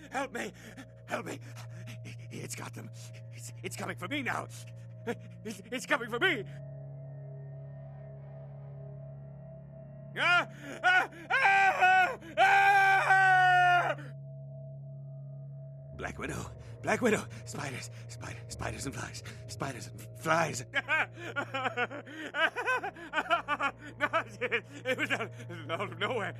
Help me! Help me! It's got them. It's coming for me now. It's coming for me. Black Widow. Black Widow. Spiders. Spiders and flies. Spiders and flies. No, it was out of nowhere.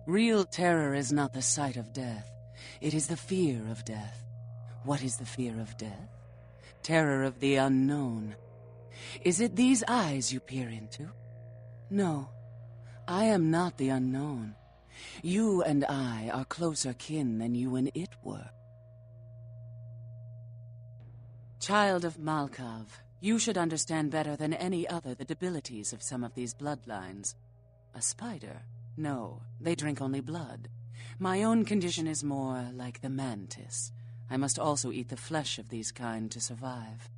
Real terror is not the sight of death. It is the fear of death. What is the fear of death? Terror of the unknown. Is it these eyes you peer into? No, I am not the unknown. You and I are closer kin than you and it were. Child of Malkav, you should understand better than any other the debilities of some of these bloodlines. A spider? No, they drink only blood. My own condition is more like the mantis. I must also eat the flesh of these kind to survive.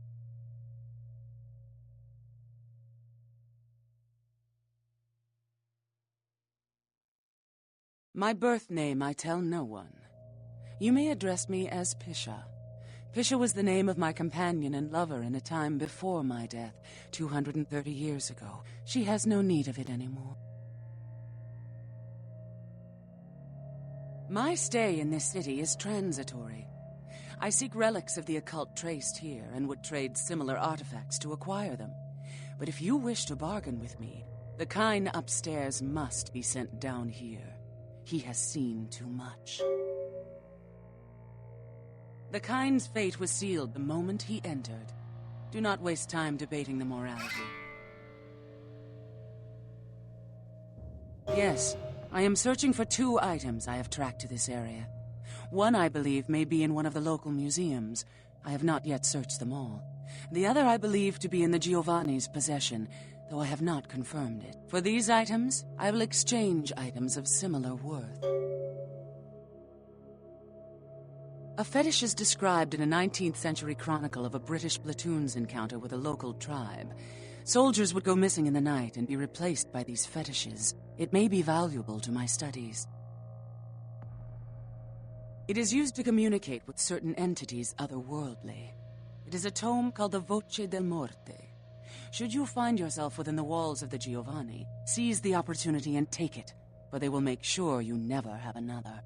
My birth name I tell no one. You may address me as Pisha. Pisha was the name of my companion and lover in a time before my death, 230 years ago. She has no need of it anymore. My stay in this city is transitory. I seek relics of the occult traced here and would trade similar artifacts to acquire them. But if you wish to bargain with me, the kind upstairs must be sent down here. He has seen too much. The kind's fate was sealed the moment he entered. Do not waste time debating the morality. Yes, I am searching for 2 items I have tracked to this area. One, I believe, may be in one of the local museums. I have not yet searched them all. The other I believe to be in the Giovanni's possession, though I have not confirmed it. For these items, I will exchange items of similar worth. A fetish is described in a 19th century chronicle of a British platoon's encounter with a local tribe. Soldiers would go missing in the night and be replaced by these fetishes. It may be valuable to my studies. It is used to communicate with certain entities otherworldly. It is a tome called the Voce del Morte. Should you find yourself within the walls of the Giovanni, seize the opportunity and take it, for they will make sure you never have another.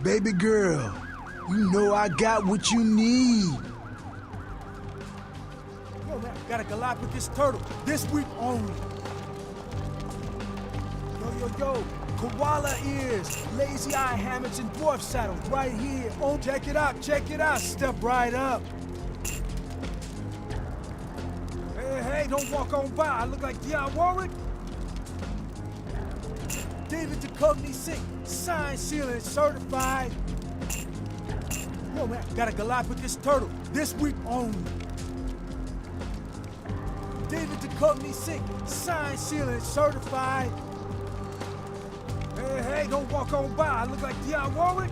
Baby girl, you know I got what you need. Yo, man, got a Galapagos turtle this week only. Yo, koala ears, lazy eye hammocks, and dwarf saddles right here. Oh, check it out, step right up. Hey, don't walk on by. I look like Dionne Warwick. David Duchovny sick, signed, sealed, and certified. Yo, man, got a Galapagos turtle this week only. David Duchovny sick, signed, sealed, and certified. Hey, don't walk on by. I look like Dionne Warwick.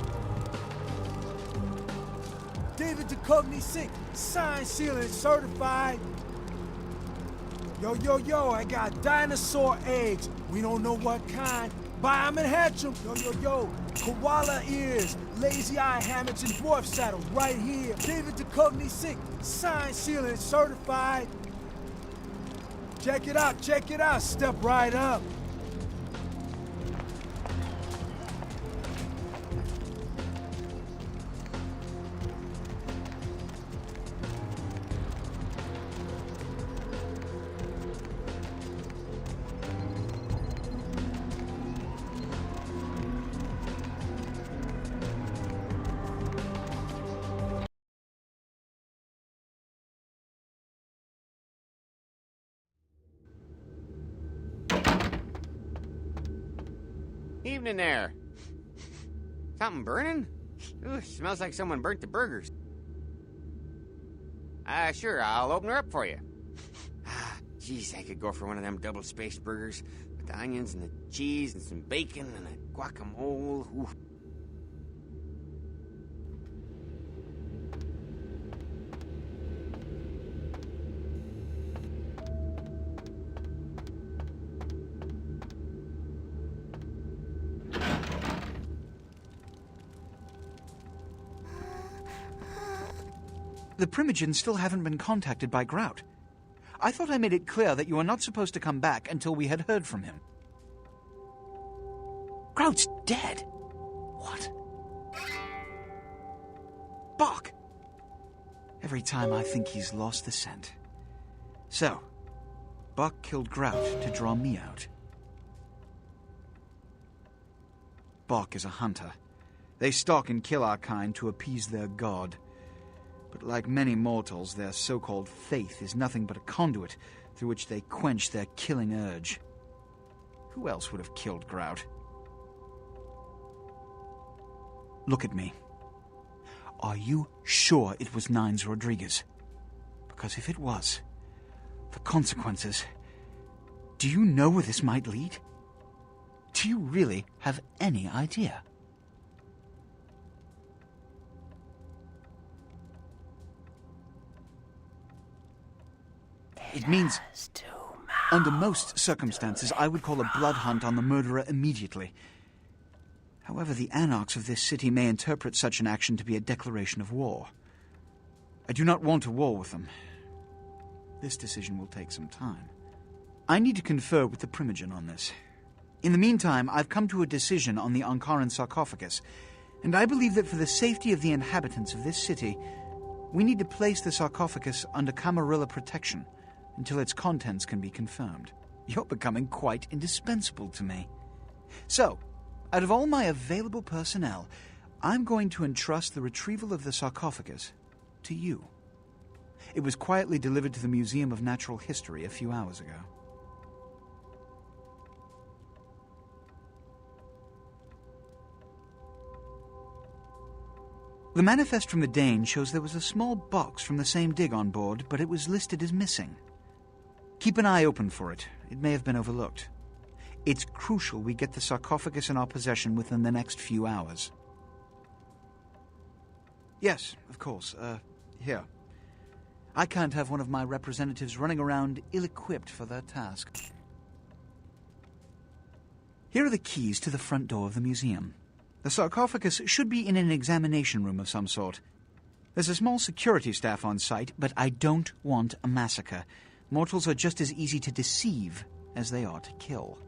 David Duchovny sick, signed, sealed, and certified. Yo, I got dinosaur eggs. We don't know what kind. Buy 'em and hatch 'em. Yo, koala ears, lazy eye hammocks, and dwarf saddle right here. David Duchovny sick, signed, sealed, and certified. Check it out, step right up. Evening there. Something burning? Ooh, smells like someone burnt the burgers. Sure, I'll open her up for you. Jeez, I could go for one of them double-spaced burgers with the onions and the cheese and some bacon and a guacamole. Ooh. The Primogens still haven't been contacted by Grout. I thought I made it clear that you are not supposed to come back until we had heard from him. Grout's dead? What? Bok! Every time I think he's lost the scent. So, Bok killed Grout to draw me out. Bok is a hunter. They stalk and kill our kind to appease their god. But like many mortals, their so-called faith is nothing but a conduit through which they quench their killing urge. Who else would have killed Grout? Look at me. Are you sure it was Nines Rodriguez? Because if it was, the consequences... Do you know where this might lead? Do you really have any idea? It means, under most circumstances, I would call a blood hunt on the murderer immediately. However, the anarchs of this city may interpret such an action to be a declaration of war. I do not want a war with them. This decision will take some time. I need to confer with the Primogen on this. In the meantime, I've come to a decision on the Ankaran sarcophagus, and I believe that for the safety of the inhabitants of this city, we need to place the sarcophagus under Camarilla protection until its contents can be confirmed. You're becoming quite indispensable to me. So, out of all my available personnel, I'm going to entrust the retrieval of the sarcophagus to you. It was quietly delivered to the Museum of Natural History a few hours ago. The manifest from the Dane shows there was a small box from the same dig on board, but it was listed as missing. Keep an eye open for it. It may have been overlooked. It's crucial we get the sarcophagus in our possession within the next few hours. Yes, of course. Here. I can't have one of my representatives running around ill-equipped for their task. Here are the keys to the front door of the museum. The sarcophagus should be in an examination room of some sort. There's a small security staff on site, but I don't want a massacre. Mortals are just as easy to deceive as they are to kill.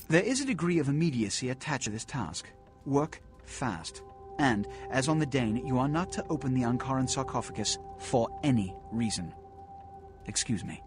There is a degree of immediacy attached to this task. Work fast. And, as on the Dane, you are not to open the Ankaran sarcophagus for any reason. Excuse me.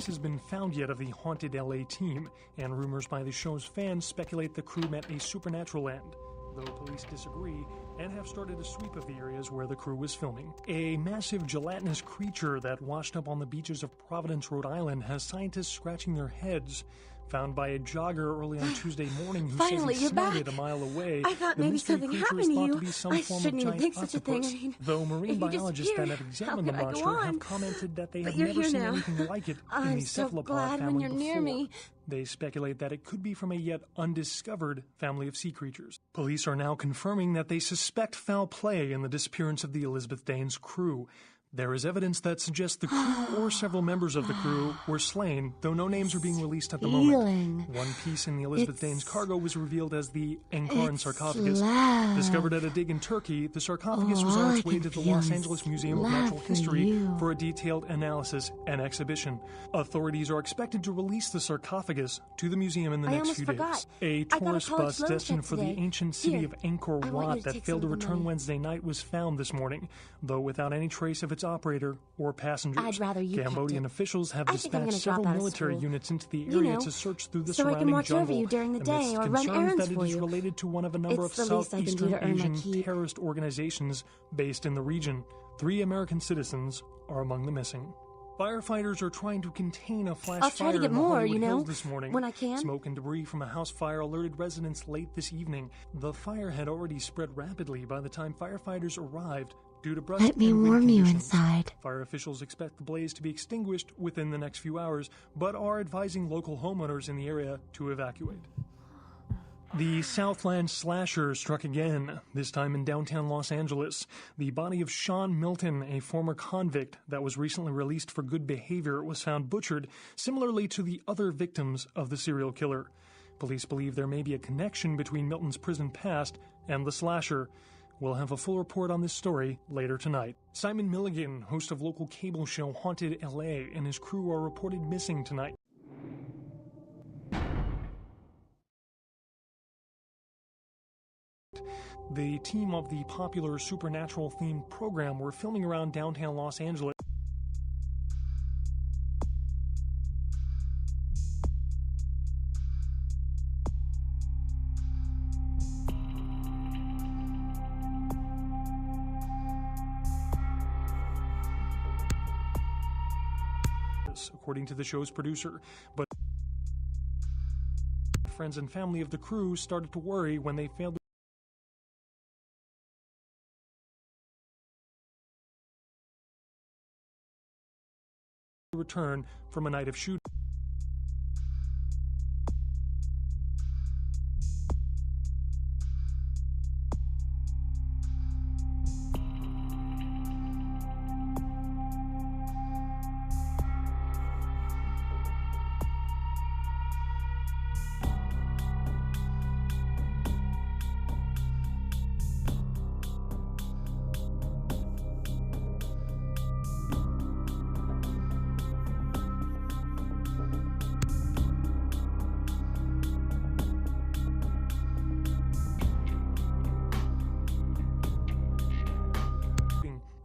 trace has been found yet of the haunted LA team, and rumors by the show's fans speculate the crew met a supernatural end, though police disagree and have started a sweep of the areas where the crew was filming. A massive gelatinous creature that washed up on the beaches of Providence, Rhode Island, has scientists scratching their heads. Found by a jogger early on Tuesday morning who Finally, says he you're smelled back. it a mile away. I thought The maybe mystery something creature happened is to thought you. to be some I form of shouldn't even giant think such a thing. octopus, I mean, though if marine you biologists that disappeared, have examined how the could I go monster have on? commented that they But have you're never here seen now. anything like it in I'm the so cephalopod glad when family you're before. near me. They speculate that it could be from a yet undiscovered family of sea creatures. Police are now confirming that they suspect foul play in the disappearance of the Elizabeth Dane's crew. There is evidence that suggests the crew or several members of the crew were slain, though no names are being released at the moment. One piece in the Elizabeth Dane's cargo was revealed as the Ankaran sarcophagus. love. Discovered at a dig in Turkey, the sarcophagus was on its way to the Los Angeles Museum of Natural History for a detailed analysis and exhibition. Authorities are expected to release the sarcophagus to the museum in the I next almost few forgot. days. A I got a tourist college bus loan destined check for the today. ancient city Here, of Angkor I want you Wat to that take failed to some of the return money. Wednesday night was found this morning, though without any trace of its operator or passengers. I'd rather you kept Cambodian it. officials have I think I'm dispatched gonna drop several out of military school. units into the You area know, to search through the so I can surrounding watch over jungle, you during the day amidst or run concerns errands that for it is you. related to one of a number It's of the least I can do Southeastern to earn my Asian keep. terrorist organizations based in the region. 3 American citizens are among the missing. Firefighters are trying to contain a flash I'll try fire to get in the more, Hollywood you know, Hills this morning. when I can. Smoke and debris from a house fire alerted residents late this evening. The fire had already spread rapidly by the time firefighters arrived due to brush Let me and wind warm you conditions. inside. Fire officials expect the blaze to be extinguished within the next few hours, but are advising local homeowners in the area to evacuate. The Southland slasher struck again, this time in downtown Los Angeles. The body of Sean Milton, a former convict that was recently released for good behavior, was found butchered, similarly to the other victims of the serial killer. Police believe there may be a connection between Milton's prison past and the slasher. We'll have a full report on this story later tonight. Simon Milligan, host of local cable show Haunted LA, and his crew are reported missing tonight. The team of the popular supernatural-themed program were filming around downtown Los Angeles. According to the show's producer, but friends and family of the crew started to worry when they failed to return from a night of shooting.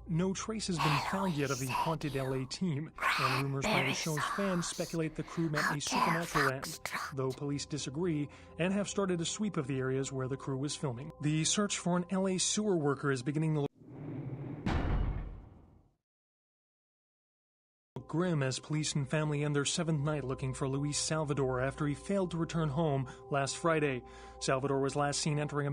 No trace has been found yet of the haunted LA team, and rumors by the show's fans speculate the crew met a supernatural end, though police disagree and have started a sweep of the areas where the crew was filming. The search for an LA sewer worker is beginning to look grim as police and family end their 7th night looking for Luis Salvador after he failed to return home last Friday. Salvador was last seen entering a